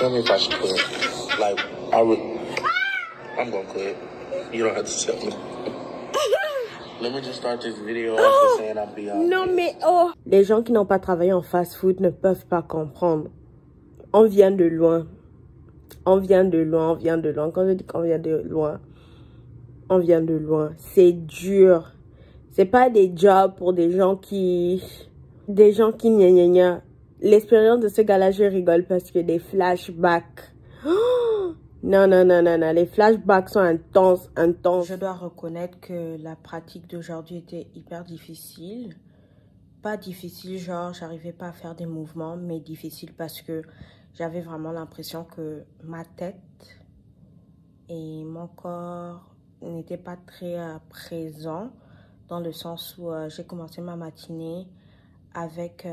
tell me if I should quit. Like, I'm gonna quit. You don't have to tell me. Let me just start this video after saying I'm beyond. Non mais oh. Les gens qui n'ont pas travaillé en fast-food ne peuvent pas comprendre. On vient de loin. On vient de loin, on vient de loin. Quand je dis qu'on vient de loin, on vient de loin. C'est dur. C'est pas des jobs pour des gens qui gna gna gna. L'expérience de ce gars-là, je rigole parce que des flashbacks. Oh, non, non, non, non, non. Les flashbacks sont intenses, intenses. Je dois reconnaître que la pratique d'aujourd'hui était hyper difficile. Pas difficile, genre, j'arrivais pas à faire des mouvements, mais difficile parce que j'avais vraiment l'impression que ma tête et mon corps n'étaient pas très présents, dans le sens où j'ai commencé ma matinée avec,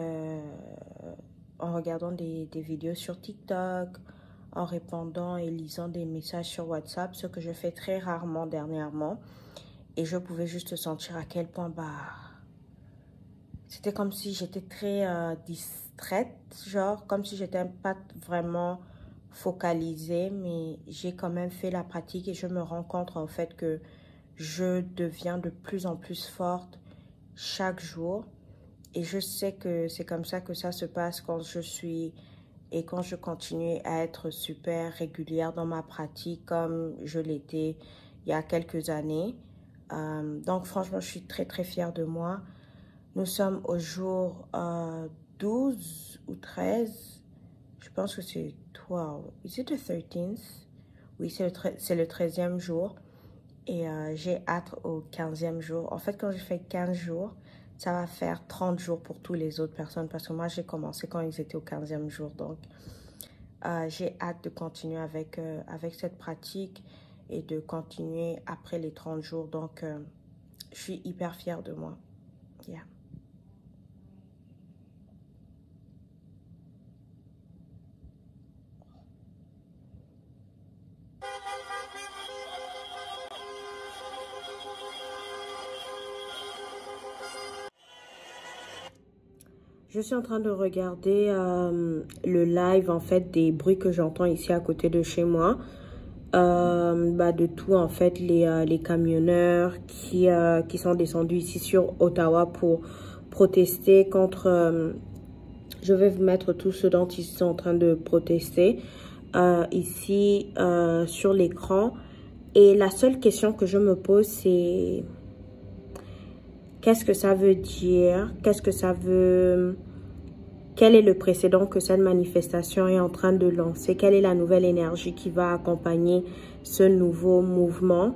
en regardant des vidéos sur TikTok, en répondant et lisant des messages sur WhatsApp, ce que je fais très rarement dernièrement. Et je pouvais juste sentir à quel point, c'était comme si j'étais très distraite, genre comme si j'étais pas vraiment focalisée, mais j'ai quand même fait la pratique et je me rends compte en fait que je deviens de plus en plus forte chaque jour. Et je sais que c'est comme ça que ça se passe quand je suis et quand je continue à être super régulière dans ma pratique comme je l'étais il y a quelques années. Donc franchement, je suis très très fière de moi. Nous sommes au jour 12 ou 13. Je pense que c'est 12. Is it the 13th? Oui, c'est le 13e jour. Et j'ai hâte au 15e jour. En fait, quand je fais 15 jours, ça va faire 30 jours pour toutes les autres personnes. Parce que moi, j'ai commencé quand ils étaient au 15e jour. Donc, j'ai hâte de continuer avec cette pratique et de continuer après les 30 jours. Donc, je suis hyper fière de moi. Yeah. Je suis en train de regarder le live en fait des bruits que j'entends ici à côté de chez moi. De tout en fait les camionneurs qui sont descendus ici sur Ottawa pour protester contre... je vais vous mettre tout ce dont ils sont en train de protester ici sur l'écran. Et la seule question que je me pose c'est... Qu'est-ce que ça veut dire? Qu'est-ce que ça veut... Quel est le précédent que cette manifestation est en train de lancer? Quelle est la nouvelle énergie qui va accompagner ce nouveau mouvement?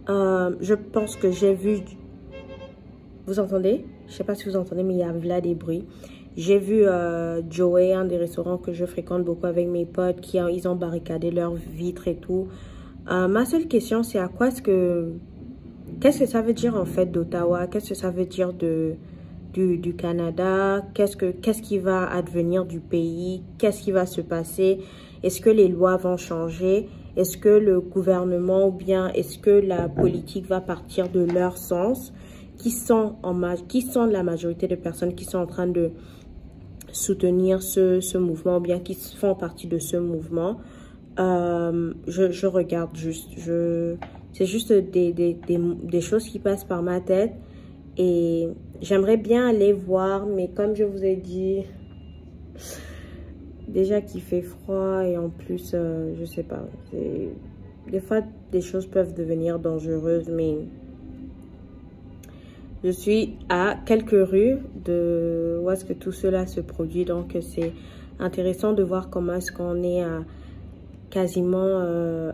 Je pense que j'ai vu... Vous entendez? Je ne sais pas si vous entendez, mais il y a là des bruits. J'ai vu Joey, un des restaurants que je fréquente beaucoup avec mes potes, ils ont barricadé leurs vitres et tout. Ma seule question, c'est à quoi est-ce que... Qu'est-ce que ça veut dire en fait d'Ottawa? Qu'est-ce que ça veut dire du Canada? Qu'est-ce qui va advenir du pays? Qu'est-ce qui va se passer? Est-ce que les lois vont changer? Est-ce que le gouvernement ou bien est-ce que la politique va partir de leur sens? Qui sont la majorité de personnes qui sont en train de soutenir ce mouvement ou bien qui font partie de ce mouvement? Je regarde juste. C'est juste des choses qui passent par ma tête et j'aimerais bien aller voir, mais comme je vous ai dit, déjà qu'il fait froid et en plus, je sais pas, des fois des choses peuvent devenir dangereuses, mais je suis à quelques rues de où est-ce que tout cela se produit, donc c'est intéressant de voir comment est-ce qu'on est quasiment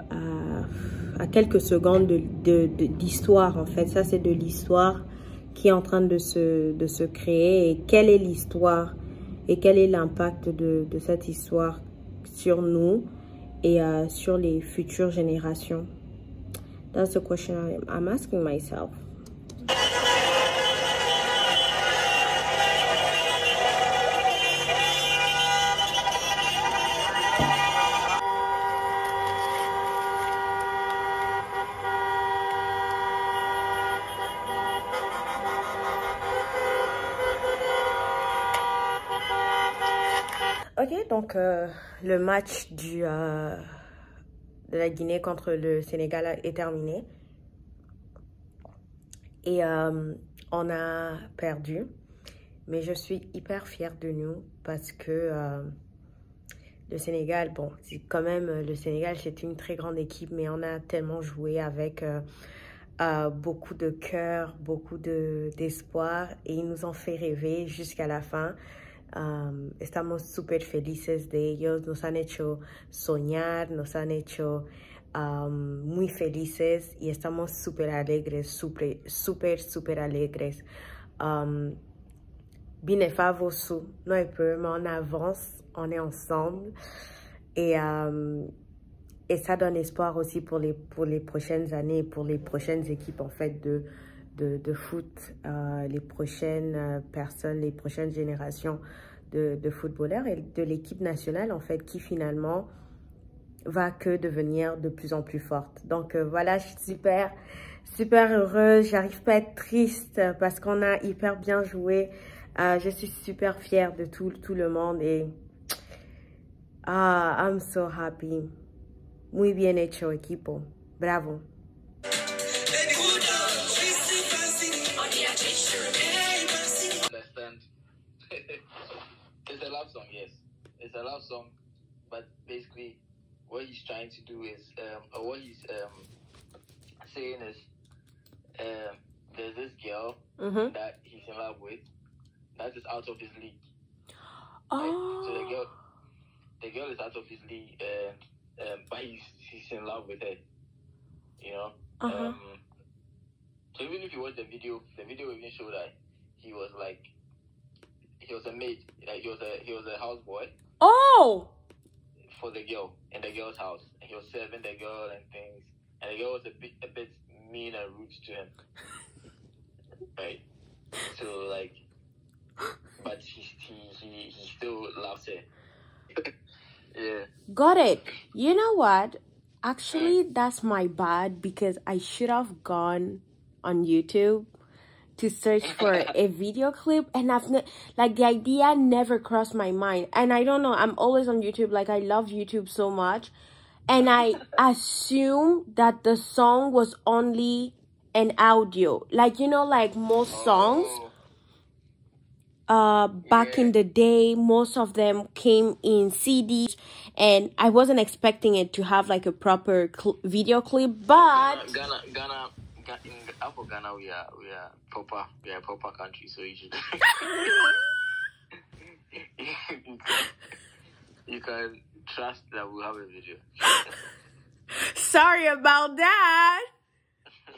à quelques secondes d'histoire en fait. Ça c'est de l'histoire qui est en train de se créer. Et quelle est l'histoire et quel est l'impact de cette histoire sur nous et sur les futures générations? That's the question I'm asking myself. Ok, donc le match de la Guinée contre le Sénégal est terminé. Et on a perdu. Mais je suis hyper fière de nous parce que le Sénégal, bon, c'est quand même, le Sénégal, c'est une très grande équipe, mais on a tellement joué avec beaucoup de cœur, beaucoup d'espoir et ils nous ont fait rêver jusqu'à la fin. Estamos súper felices de ellos, nos han hecho soñar, nos han hecho muy felices y estamos súper alegres, súper alegres. Binefa Vosu, non un peu, mais on avance, on est ensemble et ça donne espoir aussi pour les prochaines années, pour les prochaines équipes en fait de foot, les prochaines personnes, les prochaines générations de footballeurs et de l'équipe nationale en fait qui finalement va que devenir de plus en plus forte. Donc voilà, je suis super heureuse, j'arrive pas à être triste parce qu'on a hyper bien joué. Je suis super fière de tout le monde et I'm so happy. Muy bien hecho, equipo. Bravo. Understand? It's a love song, yes. It's a love song, but basically, what he's trying to do is, or what he's saying is, there's this girl that he's in love with that is out of his league. Oh. Right? So the girl is out of his league, but he's in love with her. You know. So even if you watch the video even showed that he was a maid, like he was a houseboy. Oh. For the girl in the girl's house, and he was serving the girl and things, and the girl was a bit mean and rude to him, right? So like, but he still loves her. Yeah. Got it. You know what? Actually, that's my bad because I should have gone on YouTube to search for a video clip, and like the idea never crossed my mind. And I don't know, I'm always on YouTube, like I love YouTube so much, and I assume that the song was only an audio, like, you know, like most songs back in the day, most of them came in CDs, and I wasn't expecting it to have like a proper video clip. But Ghana, for Ghana, we are a proper country, so you should you can trust that we'll have a video. Sorry about that.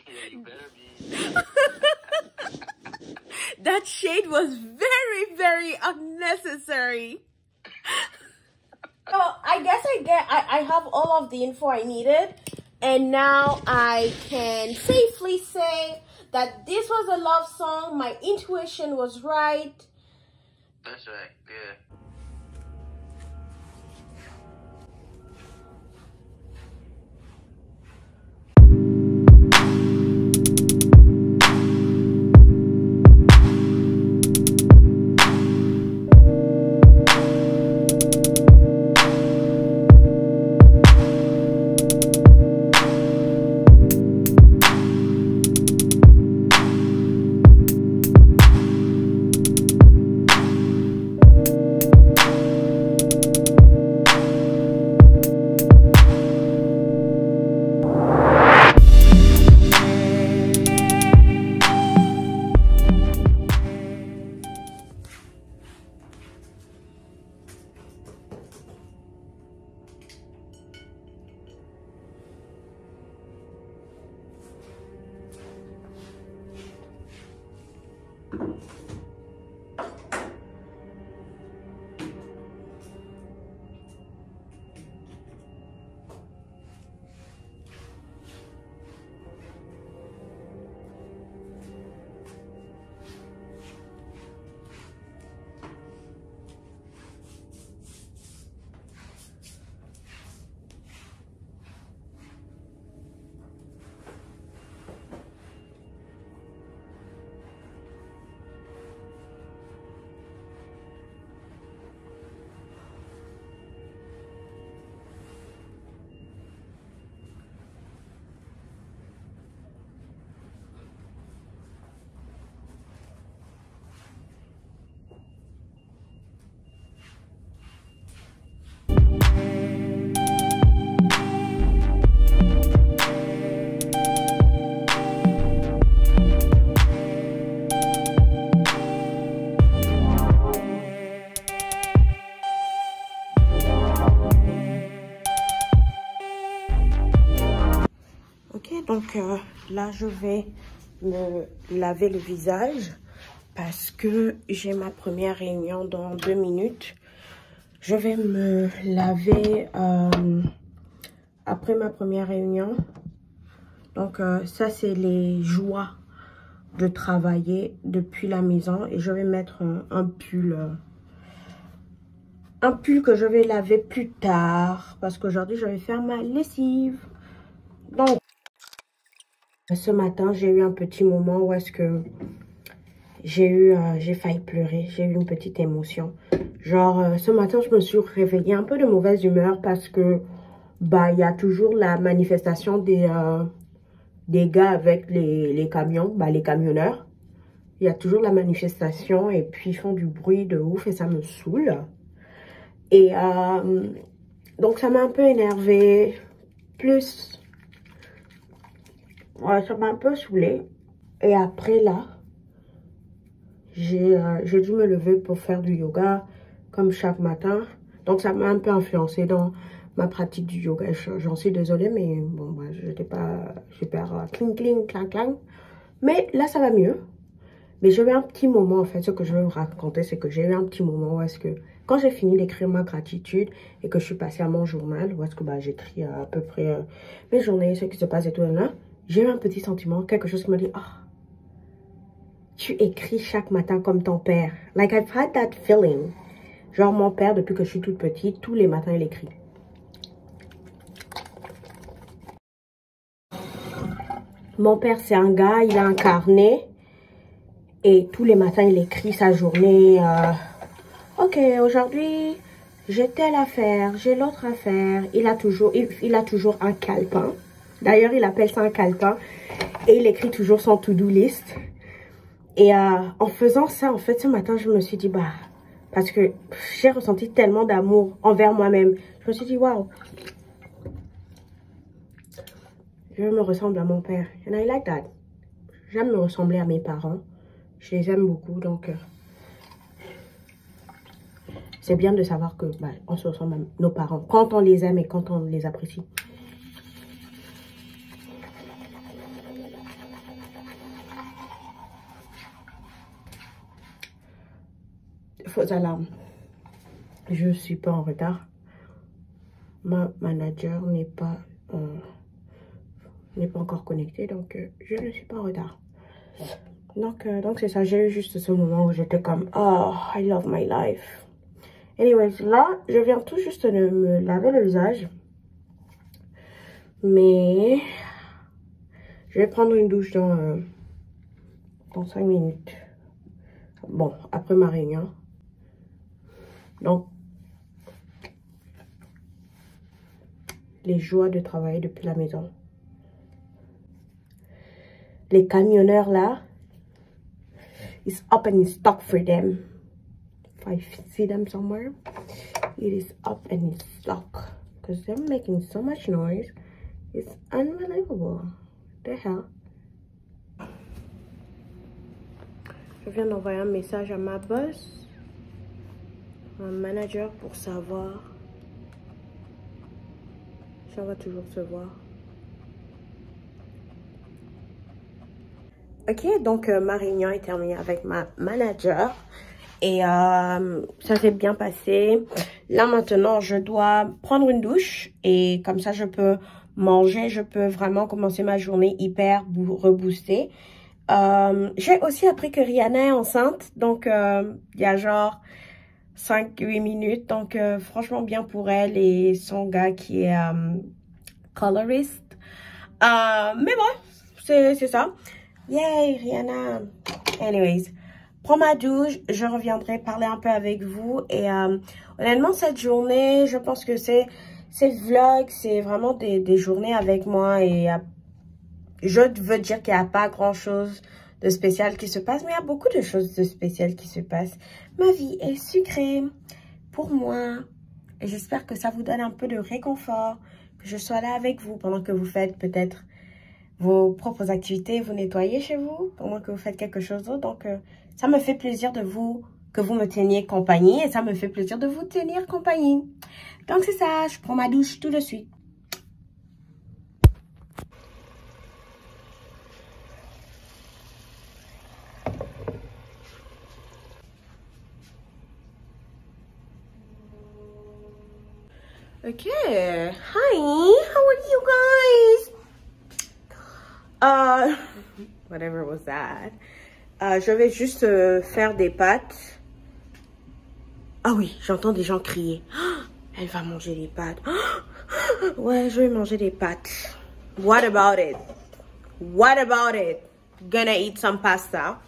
Yeah, you better be. That shade was very unnecessary. So I guess I have all of the info I needed. And now I can safely say that this was a love song. My intuition was right. That's right, yeah. Ok, donc là, je vais me laver le visage parce que j'ai ma première réunion dans 2 minutes. Je vais me laver après ma première réunion. Donc, ça, c'est les joies de travailler depuis la maison. Et je vais mettre un pull que je vais laver plus tard. Parce qu'aujourd'hui, je vais faire ma lessive. Donc, ce matin, j'ai eu un petit moment où est-ce que j'ai failli pleurer. J'ai eu une petite émotion. Genre, ce matin, je me suis réveillée un peu de mauvaise humeur parce que, bah, il y a toujours la manifestation des gars avec les camions, bah, les camionneurs. Il y a toujours la manifestation et puis ils font du bruit de ouf et ça me saoule. Et donc, ça m'a un peu énervée. Plus... Ouais, ça m'a un peu saoulée. Et après, là, j'ai dû me lever pour faire du yoga, comme chaque matin. Donc, ça m'a un peu influencé dans ma pratique du yoga. J'en suis désolée, mais bon, bah, je n'étais pas super cling, cling, clang, clang. Mais là, ça va mieux. Mais j'ai eu un petit moment, en fait, ce que je veux vous raconter, c'est que j'ai eu un petit moment où est-ce que, quand j'ai fini d'écrire ma gratitude et que je suis passée à mon journal, où est-ce que bah, j'écris à peu près mes journées, ce qui se passe et tout, là, j'ai eu un petit sentiment, quelque chose qui m'a dit, ah, tu écris chaque matin comme ton père. Like, I've had that feeling. Genre, mon père, depuis que je suis toute petite, tous les matins, il écrit. Mon père, c'est un gars, il a un carnet. Et tous les matins, il écrit sa journée. Ok, aujourd'hui, j'ai telle affaire, j'ai l'autre affaire. Il a toujours un calepin. D'ailleurs, il appelle ça un calepin. Et il écrit toujours son to-do list. Et en faisant ça, en fait, ce matin, je me suis dit, bah, parce que j'ai ressenti tellement d'amour envers moi-même. Je me suis dit, waouh, je me ressemble à mon père. And I like that. J'aime me ressembler à mes parents. Je les aime beaucoup, donc c'est bien de savoir que bah, on se ressemble à nos parents quand on les aime et quand on les apprécie. Fausse alarme. Je ne suis pas en retard. Ma manager n'est pas encore connectée, donc je ne suis pas en retard. Donc c'est ça, j'ai eu juste ce moment où j'étais comme, oh, I love my life. Anyways, là, je viens tout juste de me laver le visage. Mais je vais prendre une douche dans 5 minutes. Bon, après ma réunion. Donc, les joies de travailler depuis la maison. Les camionneurs là, it's up and in stock for them. If I see them somewhere, it is up and in stock. Because they're making so much noise. It's unbelievable. What the hell? Je viens d'envoyer un message à ma boss, un manager, pour savoir si on va toujours se voir. Ok, donc ma réunion est terminée avec ma manager et ça s'est bien passé. Là maintenant, je dois prendre une douche et comme ça je peux manger, je peux vraiment commencer ma journée hyper reboostée. J'ai aussi appris que Rihanna est enceinte, donc il y a genre 5-8 minutes, donc franchement bien pour elle et son gars qui est colorist. Mais bon, c'est ça. Yay, Rihanna. Anyways, prends ma douche, je reviendrai parler un peu avec vous. Et honnêtement, cette journée, je pense que ces vlogs, c'est vraiment des journées avec moi. Et je veux dire qu'il n'y a pas grand-chose de spécial qui se passe, mais il y a beaucoup de choses de spéciales qui se passent. Ma vie est sucrée pour moi. Et j'espère que ça vous donne un peu de réconfort, que je sois là avec vous pendant que vous faites peut-être vos propres activités, vous nettoyez chez vous, pendant que vous faites quelque chose d'autre. Donc, ça me fait plaisir que vous me teniez compagnie et ça me fait plaisir de vous tenir compagnie. Donc, c'est ça, je prends ma douche tout de suite. Okay. Hi, how are you guys? Whatever was that. Je vais juste faire des pâtes. Ah oui, j'entends des gens crier. Elle va manger les pâtes. Ouais, je vais manger des pâtes. What about it? What about it? Gonna eat some pasta.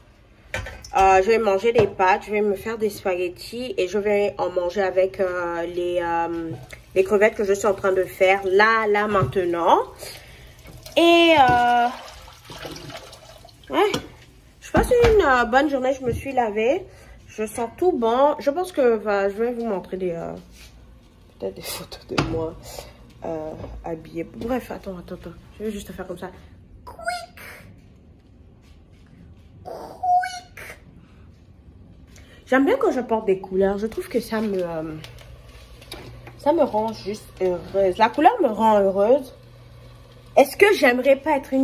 Je vais manger des pâtes, je vais me faire des spaghettis et je vais en manger avec les crevettes que je suis en train de faire là, maintenant. Et ouais, je passe une bonne journée, je me suis lavée. Je sens tout bon. Je pense que je vais vous montrer peut-être des photos de moi habillée. Bref, attends. Je vais juste faire comme ça. J'aime bien quand je porte des couleurs. Je trouve que ça me rend juste heureuse. La couleur me rend heureuse. Est-ce que j'aimerais pas être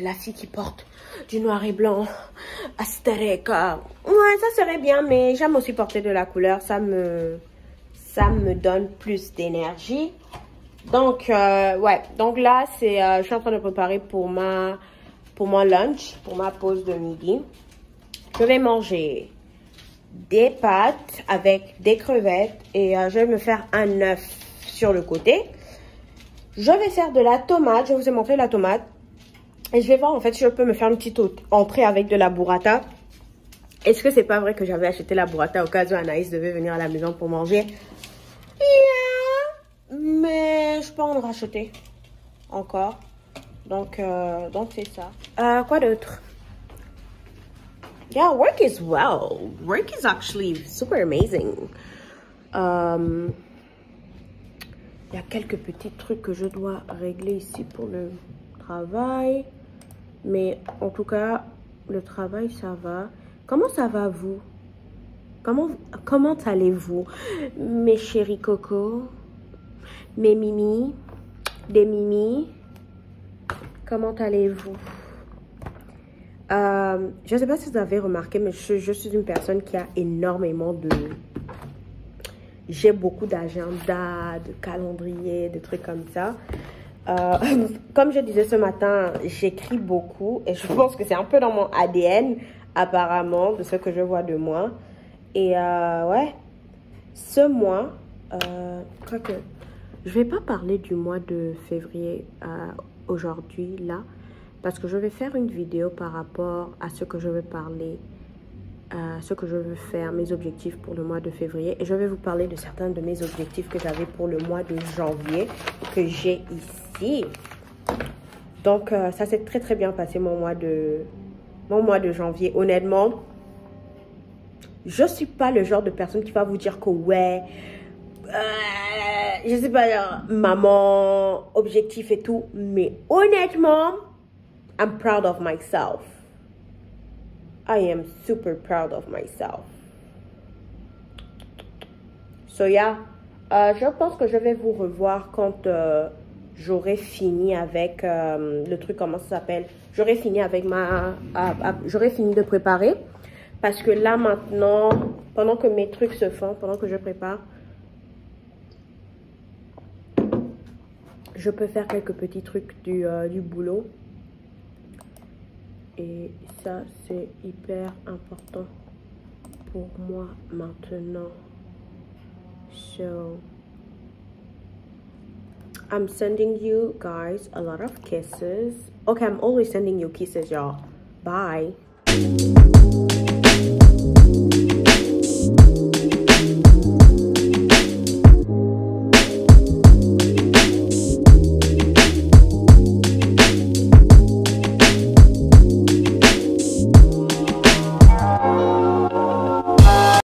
la fille qui porte du noir et blanc astérique? Ouais, ça serait bien, mais j'aime aussi porter de la couleur. Ça me donne plus d'énergie. Donc, ouais. Donc là, je suis en train de préparer pour mon lunch, pour ma pause de midi. Je vais manger des pâtes avec des crevettes et je vais me faire un œuf sur le côté. Je vais faire de la tomate. Je vous ai montré la tomate. Et je vais voir en fait si je peux me faire une petite entrée avec de la burrata. Est-ce que c'est pas vrai que j'avais acheté la burrata au cas où Anaïs devait venir à la maison pour manger? Yeah. Mais je peux en racheter encore. Donc c'est ça. Quoi d'autre? Yeah, work is well. Work is actually super amazing. Il y a quelques petits trucs que je dois régler ici pour le travail. Mais en tout cas, le travail, ça va. Comment ça va, vous? Comment allez-vous, mes chéris coco? Mes mimis? Des mimis? Comment allez-vous? Je ne sais pas si vous avez remarqué, mais je suis une personne qui a énormément j'ai beaucoup d'agenda, de calendrier, de trucs comme ça. Comme je disais ce matin, j'écris beaucoup et je pense que c'est un peu dans mon ADN, apparemment, de ce que je vois de moi. Et ouais, ce mois, quoique, je ne vais pas parler du mois de février aujourd'hui, là. Parce que je vais faire une vidéo par rapport à ce que je vais parler, ce que je veux faire, mes objectifs pour le mois de février. Et je vais vous parler de certains de mes objectifs que j'avais pour le mois de janvier, que j'ai ici. Donc, ça s'est très très bien passé mon mois de janvier. Honnêtement, je ne suis pas le genre de personne qui va vous dire que ouais, je sais pas, maman, objectif et tout. Mais honnêtement, I'm proud of myself. I am super proud of myself. So yeah, je pense que je vais vous revoir quand j'aurai fini avec le truc, comment ça s'appelle? J'aurai fini avec j'aurai fini de préparer. Parce que là maintenant, pendant que mes trucs se font, pendant que je prépare, je peux faire quelques petits trucs du boulot. Et ça, c'est hyper important pour moi maintenant. So, I'm sending you guys a lot of kisses. Okay, I'm always sending you kisses, y'all. Bye.